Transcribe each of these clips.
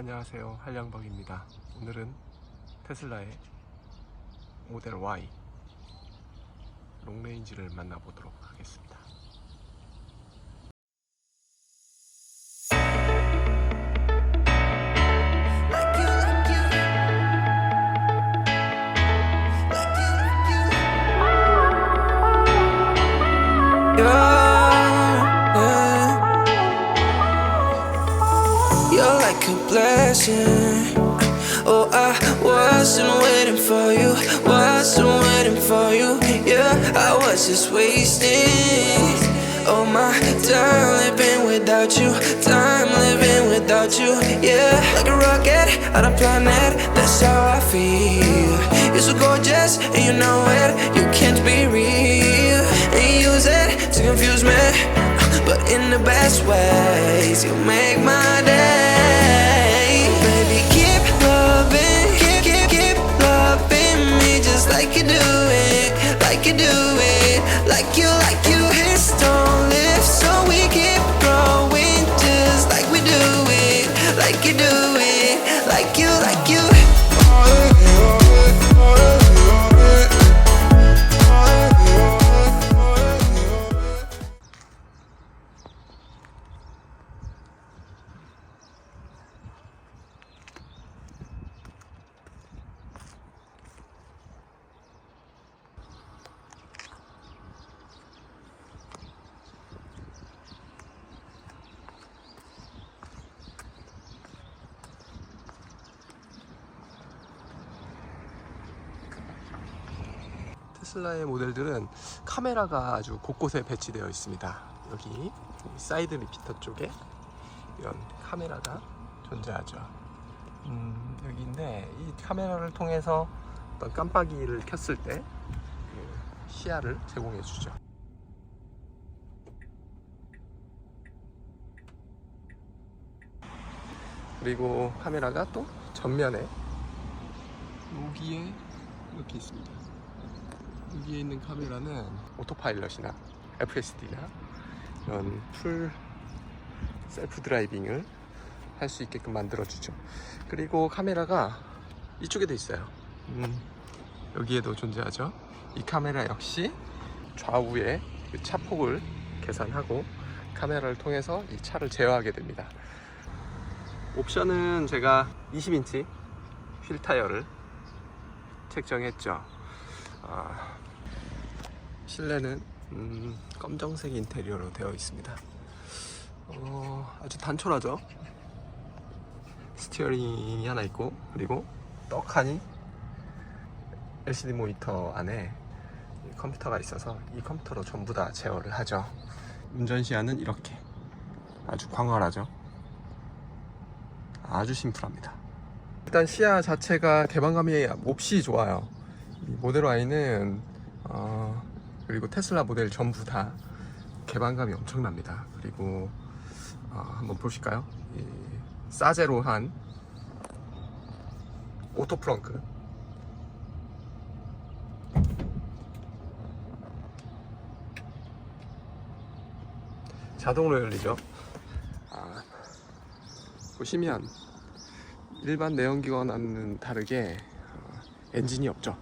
안녕하세요, 한량박입니다. 오늘은 테슬라의 모델 Y 롱레인지를 만나보도록 하겠습니다. You're like a blessing. Oh, I wasn't waiting for you, wasn't waiting for you. Yeah, I was just wasting all my time living without you, time living without you. Yeah, like a rocket on a planet, that's how I feel. You're so gorgeous and you know it, you can't be real. And you use it to confuse me, but in the best ways. You make my day. Baby, keep loving, keep loving me just like you do it, like you do it, like you. Hips don't lift, so we keep growing just like we do it, like you do it, like you. 테슬라의 모델들은 카메라가 아주 곳곳에 배치되어 있습니다. 여기 사이드 리피터 쪽에 이런 카메라가 존재하죠. 여기인데 이 카메라를 통해서 어떤 깜빡이를 켰을 때 시야를 제공해 주죠. 그리고 카메라가 또 전면에 여기에 이렇게 있습니다. 여기에 있는 카메라는 오토파일럿이나 FSD나 이런 풀 셀프 드라이빙을 할 수 있게끔 만들어 주죠. 그리고 카메라가 이쪽에도 있어요. 여기에도 존재하죠. 이 카메라 역시 좌우의 차폭을 계산하고 카메라를 통해서 이 차를 제어하게 됩니다. 옵션은 제가 20인치 휠 타이어를 책정했죠. 실내는 검정색 인테리어로 되어 있습니다. 아주 단촐하죠. 스티어링이 하나 있고, 그리고 떡하니 LCD 모니터 안에 컴퓨터가 있어서 이 컴퓨터로 전부 다 제어를 하죠. 운전 시야는 이렇게 아주 광활하죠. 아주 심플합니다. 일단 시야 자체가 개방감이 몹시 좋아요. 이 모델 Y는 그리고 테슬라 모델 전부 다 개방감이 엄청납니다. 그리고 한번 보실까요? 이 사제로 한 오토 프렁크, 자동으로 열리죠. 보시면 일반 내연기관과는 다르게 엔진이 없죠.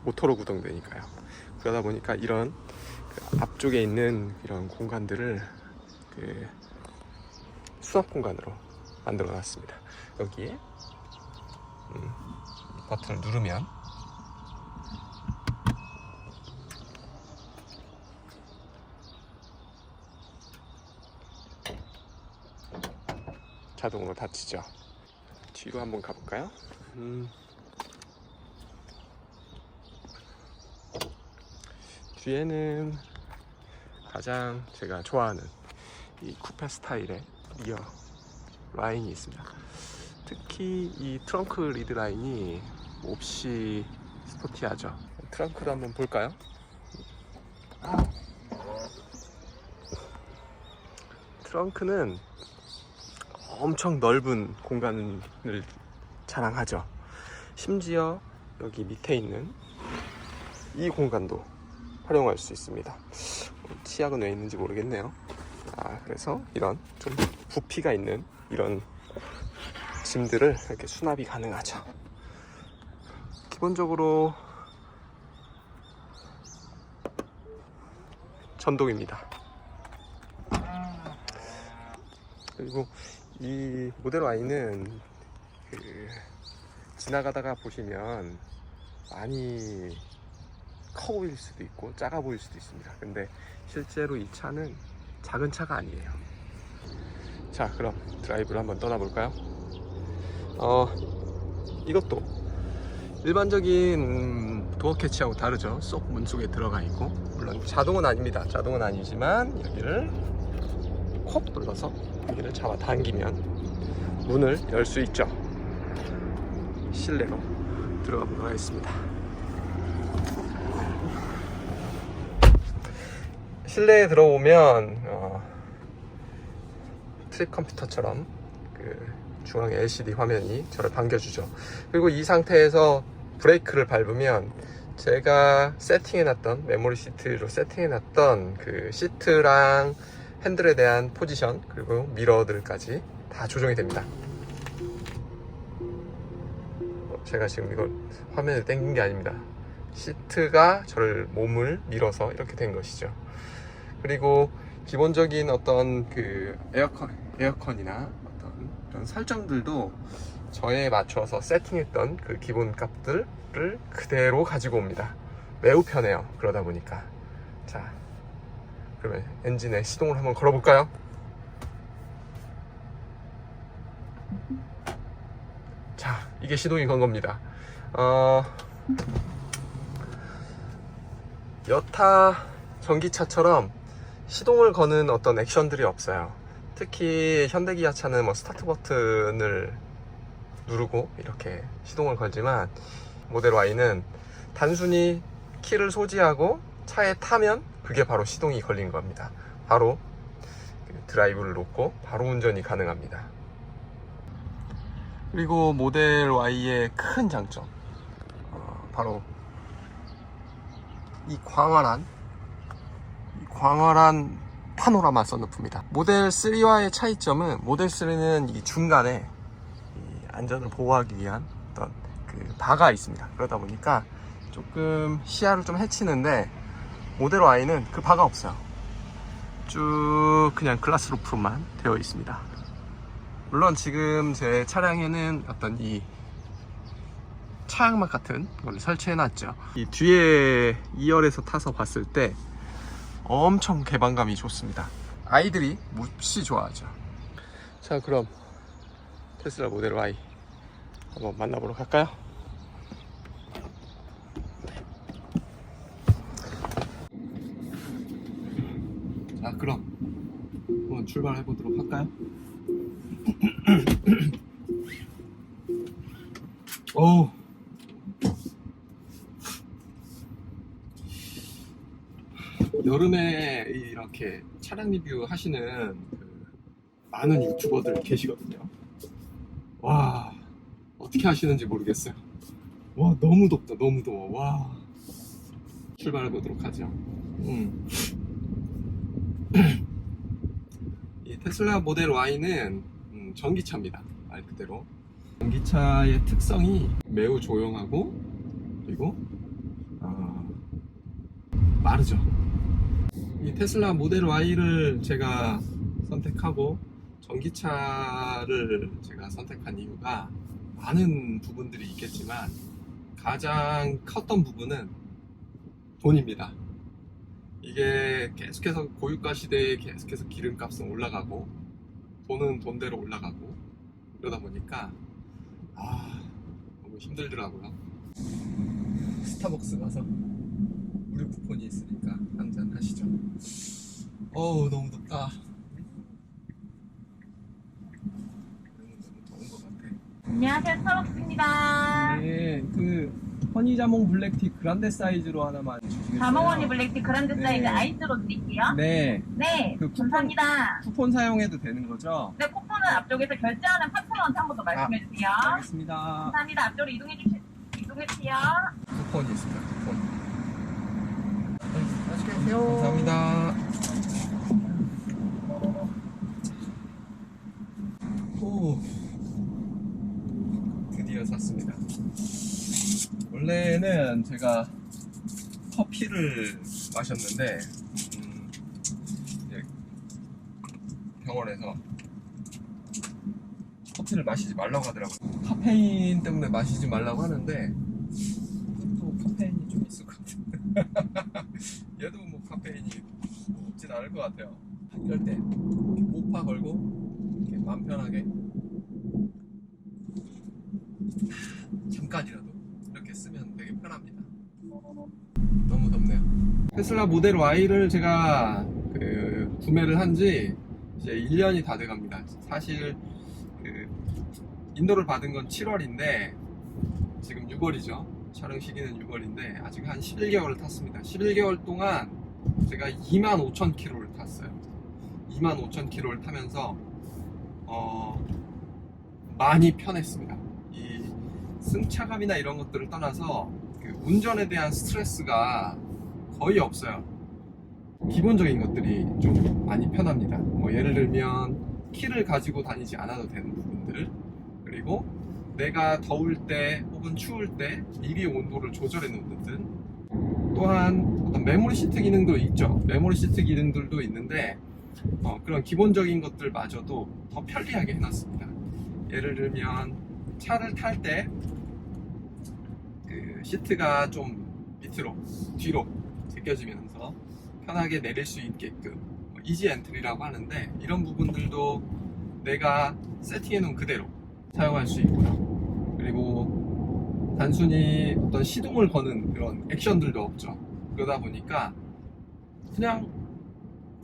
모터로 구동되니까요. 그러다 보니까 이런 앞쪽에 있는 이런 공간들을 수납 공간으로 만들어 놨습니다. 여기에 버튼을 누르면 자동으로 닫히죠. 뒤로 한번 가볼까요? 뒤에는 가장 제가 좋아하는 이 쿠페 스타일의 리어 라인이 있습니다. 특히 이 트렁크 리드 라인이 몹시 스포티하죠. 트렁크도 한번 볼까요? 트렁크는 엄청 넓은 공간을 자랑하죠. 심지어 여기 밑에 있는 이 공간도 활용할 수 있습니다. 치약은 왜 있는지 모르겠네요. 그래서 이런 좀 부피가 있는 이런 짐들을 이렇게 수납이 가능하죠. 기본적으로 전동입니다. 그리고 이 모델 Y는 지나가다가 보시면 많이 커 보일 수도 있고 작아 보일 수도 있습니다. 근데 실제로 이 차는 작은 차가 아니에요. 자, 그럼 드라이브를 한번 떠나볼까요? 이것도 일반적인 도어 캐치하고 다르죠. 쏙 문 속에 들어가 있고, 물론 자동은 아닙니다. 자동은 아니지만 여기를 콕 눌러서 여기를 잡아 당기면 문을 열 수 있죠. 실내로 들어가 보도록 하겠습니다. 실내에 들어오면 트립 컴퓨터처럼 그 중앙에 LCD 화면이 저를 반겨주죠. 그리고 이 상태에서 브레이크를 밟으면 제가 세팅해놨던, 메모리 시트로 세팅해놨던 그 시트랑 핸들에 대한 포지션, 그리고 미러들까지 다 조정이 됩니다. 제가 지금 이걸 화면에 당긴 게 아닙니다. 시트가 저를 몸을 밀어서 이렇게 된 것이죠. 그리고 기본적인 어떤 그 에어컨이나 어떤 이런 설정들도 저에 맞춰서 세팅했던 그 기본 값들을 그대로 가지고 옵니다. 매우 편해요. 그러다 보니까. 자, 그러면 엔진에 시동을 한번 걸어볼까요? 자, 이게 시동이 건 겁니다. 여타 전기차처럼 시동을 거는 어떤 액션들이 없어요. 특히 현대기아차는 뭐 스타트 버튼을 누르고 이렇게 시동을 걸지만 모델 Y는 단순히 키를 소지하고 차에 타면 그게 바로 시동이 걸린 겁니다. 바로 드라이브를 놓고 바로 운전이 가능합니다. 그리고 모델 Y의 큰 장점, 바로 이 광활한 파노라마 썬루프입니다. 모델 3와의 차이점은, 모델 3는 이 중간에 이 안전을 보호하기 위한 어떤 그 바가 있습니다. 그러다 보니까 조금 시야를 좀 해치는데 모델 Y는 그 바가 없어요. 쭉 그냥 글라스 루프로만 되어 있습니다. 물론 지금 제 차량에는 어떤 이 차양막 같은 걸 설치해 놨죠. 이 뒤에 2열에서 타서 봤을 때 엄청 개방감이 좋습니다. 아이들이 몹시 좋아하죠. 자, 그럼 테슬라 모델 Y 한번 만나보러 갈까요? 자, 그럼 한번 출발해 보도록 할까요? 오, 여름에 이렇게 차량 리뷰 하시는 그 많은 유튜버들 계시거든요. 와, 어떻게 하시는지 모르겠어요. 와, 너무 덥다, 너무 더워. 와, 출발해 보도록 하죠. 이 테슬라 모델 Y는 전기차입니다. 말 그대로 전기차의 특성이 매우 조용하고, 그리고 빠르죠. 이 테슬라 모델 Y를 제가 선택하고 전기차를 제가 선택한 이유가 많은 부분들이 있겠지만 가장 컸던 부분은 돈입니다. 이게 계속해서 고유가 시대에 계속해서 기름값은 올라가고 돈은 돈대로 올라가고, 그러다 보니까 너무 힘들더라고요. 스타벅스 가서 무료 쿠폰이 있으니까 한잔 하시죠. 어우, 너무 덥다. 너무 더운 것 같아. 안녕하세요, 스타벅스입니다. 네, 그 허니자몽 블랙티 그란데 사이즈로 하나만 주시겠어요? 자몽원이 블랙티 그란데 네. 사이즈 아이스로 드릴게요. 네. 네, 그 감사합니다. 쿠폰 사용해도 되는 거죠? 네, 쿠폰은 앞쪽에서 결제하는 8,000원 한번더 말씀해주세요. 알겠습니다. 감사합니다. 앞쪽으로 이동해주세요. 쿠폰이 있습니다. 쿠폰. 맛있게 드세요. 감사합니다. 오, 드디어 샀습니다. 원래는 제가 커피를 마셨는데 이제 병원에서 커피를 마시지 말라고 하더라고요. 카페인 때문에 마시지 말라고 하는데 또 카페인이 좀 있을 것 같아요. 얘도 뭐 카페인이 없진 않을 것 같아요. 이럴 때 이렇게 모파 걸고 이렇게 마음 편하게 잠깐이라도 이렇게 쓰면 되게 편합니다. 너무 덥네요. 테슬라 모델 Y를 제가 구매를 한지 이제 1년이 다 돼갑니다. 사실 인도를 받은 건 7월인데 지금 6월이죠. 촬영 시기는 6월인데 아직 한 11개월을 탔습니다. 11개월 동안 제가 25,000km를 탔어요. 25,000km를 타면서 많이 편했습니다. 이 승차감이나 이런 것들을 떠나서 운전에 대한 스트레스가 거의 없어요. 기본적인 것들이 좀 많이 편합니다. 뭐 예를 들면 키를 가지고 다니지 않아도 되는 부분들, 그리고 내가 더울 때 혹은 추울 때 미리 온도를 조절해 놓는 등, 또한 어떤 메모리 시트 기능도 있죠. 메모리 시트 기능들도 있는데 그런 기본적인 것들마저도 더 편리하게 해놨습니다. 예를 들면 차를 탈 때 시트가 좀 밑으로 뒤로 제껴지면서 편하게 내릴 수 있게끔 이지 엔트리라고 하는데, 이런 부분들도 내가 세팅해 놓은 그대로 사용할 수 있고요. 그리고 단순히 어떤 시동을 거는 그런 액션들도 없죠. 그러다 보니까 그냥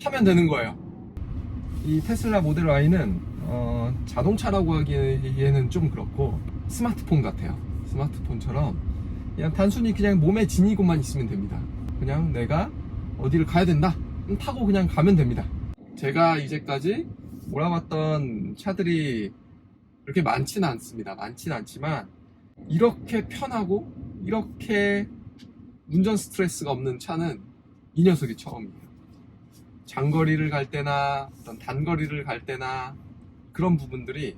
타면 되는 거예요. 이 테슬라 모델 Y는 자동차라고 하기에는 좀 그렇고 스마트폰 같아요. 스마트폰처럼 그냥 단순히 그냥 몸에 지니고만 있으면 됩니다. 그냥 내가 어디를 가야 된다, 타고 그냥 가면 됩니다. 제가 이제까지 몰아봤던 차들이 그렇게 많지는 않습니다. 많지는 않지만 이렇게 편하고 이렇게 운전 스트레스가 없는 차는 이 녀석이 처음이에요. 장거리를 갈 때나 어떤 단거리를 갈 때나 그런 부분들이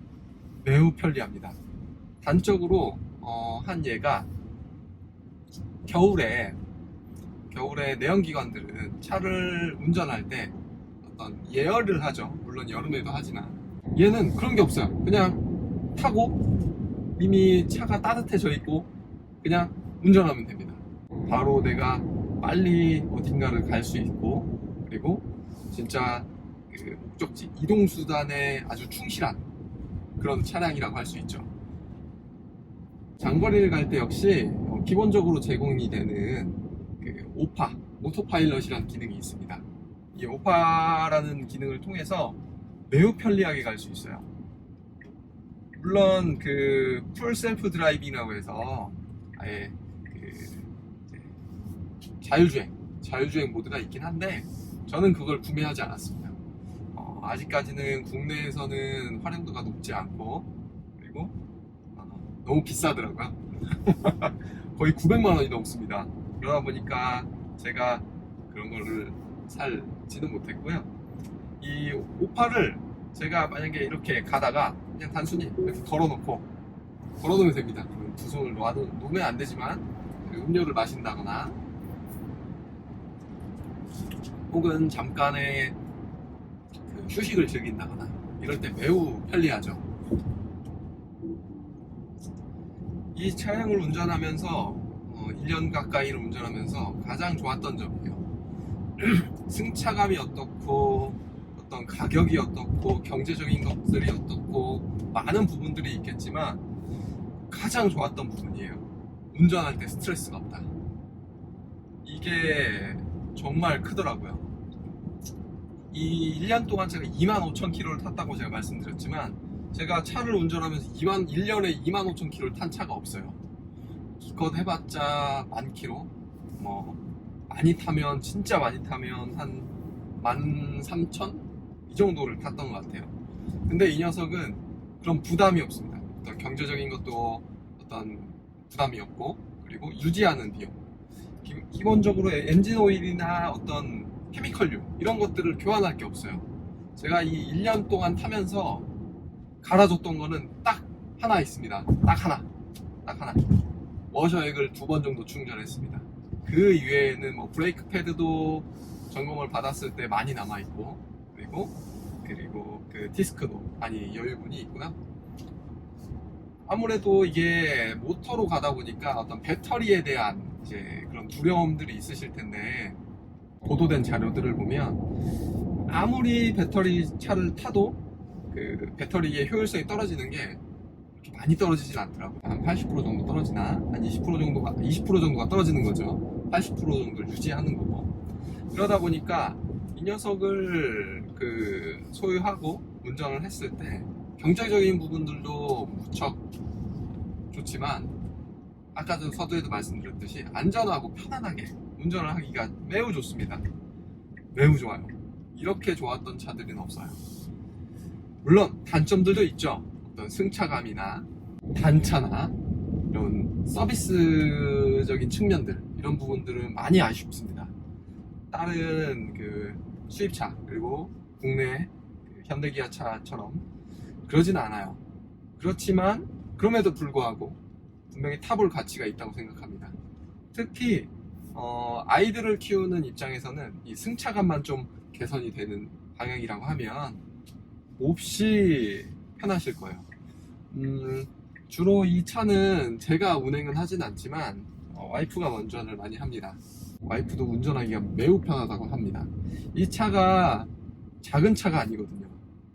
매우 편리합니다. 단적으로 한 예가 겨울에 내연기관들은 차를 운전할 때 어떤 예열을 하죠. 물론 여름에도 하지만 얘는 그런 게 없어요. 그냥 타고 이미 차가 따뜻해져 있고 그냥 운전하면 됩니다. 바로 내가 빨리 어딘가를 갈 수 있고, 그리고 진짜 그 목적지 이동수단에 아주 충실한 그런 차량이라고 할 수 있죠. 장거리를 갈 때 역시 기본적으로 제공이 되는 오파, 오토파일럿이라는 기능이 있습니다. 이 오파라는 기능을 통해서 매우 편리하게 갈 수 있어요. 물론 풀 셀프 드라이빙이라고 해서 아예 자율주행 모드가 있긴 한데 저는 그걸 구매하지 않았습니다. 아직까지는 국내에서는 활용도가 높지 않고, 그리고 너무 비싸더라고요. 거의 900만 원이 넘습니다. 그러다 보니까 제가 그런 거를 살지는 못했고요. 이 오파를 제가 만약에 이렇게 가다가 그냥 단순히 이렇게 걸어놓으면 됩니다. 두 손을 놓으면 안 되지만 음료를 마신다거나 혹은 잠깐의 휴식을 즐긴다거나 이럴 때 매우 편리하죠. 이 차량을 운전하면서 1년 가까이를 운전하면서 가장 좋았던 점이에요. 승차감이 어떻고 어떤 가격이 어떻고 경제적인 것들이 어떻고 많은 부분들이 있겠지만 가장 좋았던 부분이에요. 운전할 때 스트레스가 없다. 이게 정말 크더라고요. 이 1년 동안 제가 25,000km를 탔다고 제가 말씀드렸지만, 제가 차를 운전하면서 1년에 25,000km를 탄 차가 없어요. 기껏 해봤자 10,000km, 많이 타면, 진짜 많이 타면 한 13,000? 이 정도를 탔던 것 같아요. 근데 이 녀석은 그런 부담이 없습니다. 어떤 경제적인 것도 어떤 부담이 없고, 그리고 유지하는 비용, 기본적으로 엔진 오일이나 어떤 케미컬류 이런 것들을 교환할 게 없어요. 제가 이 1년 동안 타면서 갈아줬던 거는 딱 하나 있습니다. 딱 하나. 딱 하나. 워셔액을 2번 정도 충전했습니다. 그 이외에는 뭐 브레이크 패드도 점검을 받았을 때 많이 남아있고, 그리고 그 디스크도 많이 여유분이 있고요. 아무래도 이게 모터로 가다 보니까 어떤 배터리에 대한 이제 그런 두려움들이 있으실 텐데, 보도된 자료들을 보면 아무리 배터리 차를 타도 그 배터리의 효율성이 떨어지는 게 그렇게 많이 떨어지진 않더라고요. 한 80% 정도 떨어지나 한 20% 정도가 떨어지는 거죠. 80% 정도를 유지하는 거고. 그러다 보니까 이 녀석을 그 소유하고 운전을 했을 때 경제적인 부분들도 무척 좋지만, 아까도 서두에도 말씀드렸듯이 안전하고 편안하게 운전을 하기가 매우 좋습니다. 매우 좋아요. 이렇게 좋았던 차들은 없어요. 물론 단점들도 있죠. 어떤 승차감이나 단차나 이런 서비스적인 측면들, 이런 부분들은 많이 아쉽습니다. 다른 그 수입차 그리고 국내 그 현대기아차처럼 그러지는 않아요. 그렇지만 그럼에도 불구하고 분명히 타볼 가치가 있다고 생각합니다. 특히 아이들을 키우는 입장에서는 이 승차감만 좀 개선이 되는 방향이라고 하면 몹시 편하실 거예요. 주로 이 차는 제가 운행은 하진 않지만 와이프가 운전을 많이 합니다. 와이프도 운전하기가 매우 편하다고 합니다. 이 차가 작은 차가 아니거든요.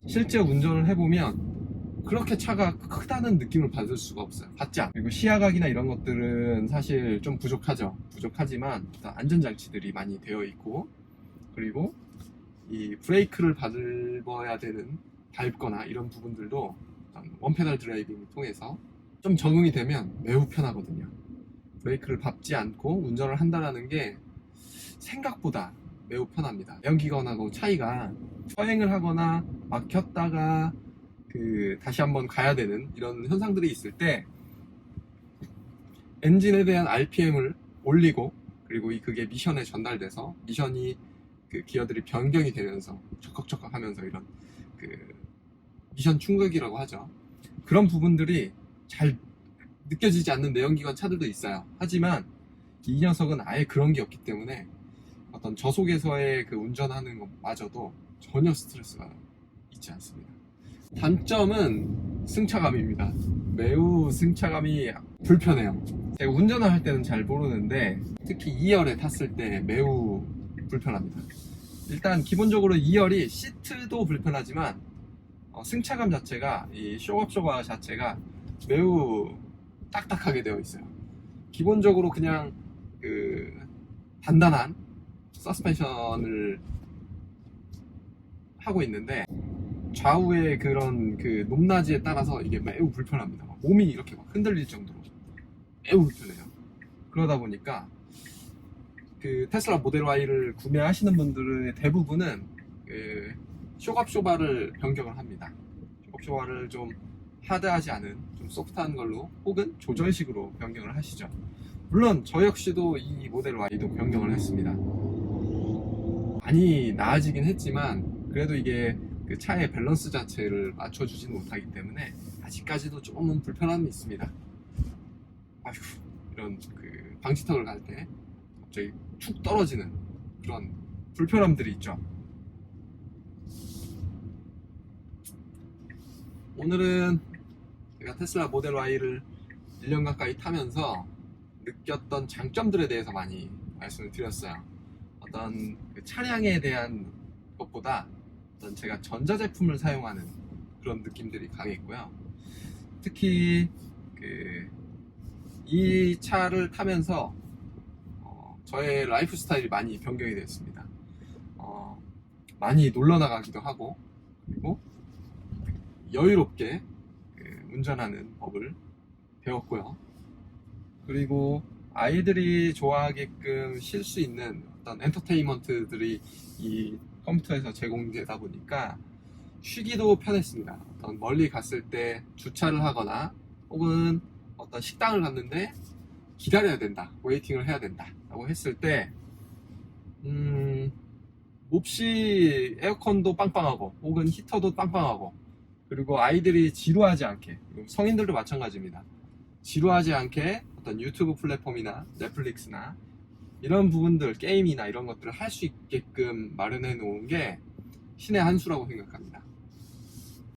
실제 운전을 해보면 그렇게 차가 크다는 느낌을 받을 수가 없어요. 받지 않아요. 그리고 시야각이나 이런 것들은 사실 좀 부족하지만 안전장치들이 많이 되어 있고, 그리고 이 브레이크를 밟아야 되는 밟거나 이런 부분들도 원페달 드라이빙을 통해서 좀 적응이 되면 매우 편하거든요. 브레이크를 밟지 않고 운전을 한다는 게 생각보다 매우 편합니다. 연기관하고 차이가 서행을 하거나 막혔다가 다시 한번 가야 되는 이런 현상들이 있을 때 엔진에 대한 RPM을 올리고, 그리고 그게 미션에 전달돼서 미션이 그 기어들이 변경이 되면서 척컥척컥 하면서 이런 그 미션 충격이라고 하죠. 그런 부분들이 잘 느껴지지 않는 내연기관 차들도 있어요. 하지만 이 녀석은 아예 그런 게 없기 때문에 어떤 저속에서의 그 운전하는 것마저도 전혀 스트레스가 있지 않습니다. 단점은 승차감입니다. 매우 승차감이 불편해요. 제가 운전을 할 때는 잘 모르는데 특히 2열에 탔을 때 매우 불편합니다. 일단 기본적으로 2열이 시트도 불편하지만 승차감 자체가, 이 쇼업쇼바 자체가 매우 딱딱하게 되어 있어요. 기본적으로 그냥 그 단단한 서스펜션을 하고 있는데 좌우의 그런 그 높낮이에 따라서 이게 매우 불편합니다. 몸이 이렇게 막 흔들릴 정도로 매우 불편해요. 그러다 보니까 그 테슬라 모델 Y를 구매하시는 분들의 대부분은 그 쇼갑쇼바를 변경을 합니다. 쇼갑쇼바를 좀 하드하지 않은 좀 소프트한 걸로 혹은 조절식으로 변경을 하시죠. 물론 저 역시도 이 모델 Y도 변경을 했습니다. 많이 나아지긴 했지만 그래도 이게 그 차의 밸런스 자체를 맞춰주지는 못하기 때문에 아직까지도 조금은 불편함이 있습니다. 아휴, 이런 그 방지턱을 갈 때 갑자기 툭 떨어지는 그런 불편함들이 있죠. 오늘은 제가 테슬라 모델 Y를 1년 가까이 타면서 느꼈던 장점들에 대해서 많이 말씀을 드렸어요. 어떤 그 차량에 대한 것보다 어떤 제가 전자제품을 사용하는 그런 느낌들이 강했고요. 특히 이 차를 타면서 저의 라이프 스타일이 많이 변경이 되었습니다. 많이 놀러 나가기도 하고, 그리고 여유롭게 운전하는 법을 배웠고요. 그리고 아이들이 좋아하게끔 쉴 수 있는 어떤 엔터테인먼트들이 이 컴퓨터에서 제공되다 보니까 쉬기도 편했습니다. 어떤 멀리 갔을 때 주차를 하거나 혹은 어떤 식당을 갔는데 기다려야 된다, 웨이팅을 해야 된다 라고 했을 때 몹시 에어컨도 빵빵하고 혹은 히터도 빵빵하고, 그리고 아이들이 지루하지 않게, 성인들도 마찬가지입니다. 지루하지 않게 어떤 유튜브 플랫폼이나 넷플릭스나 이런 부분들, 게임이나 이런 것들을 할 수 있게끔 마련해 놓은 게 신의 한 수라고 생각합니다.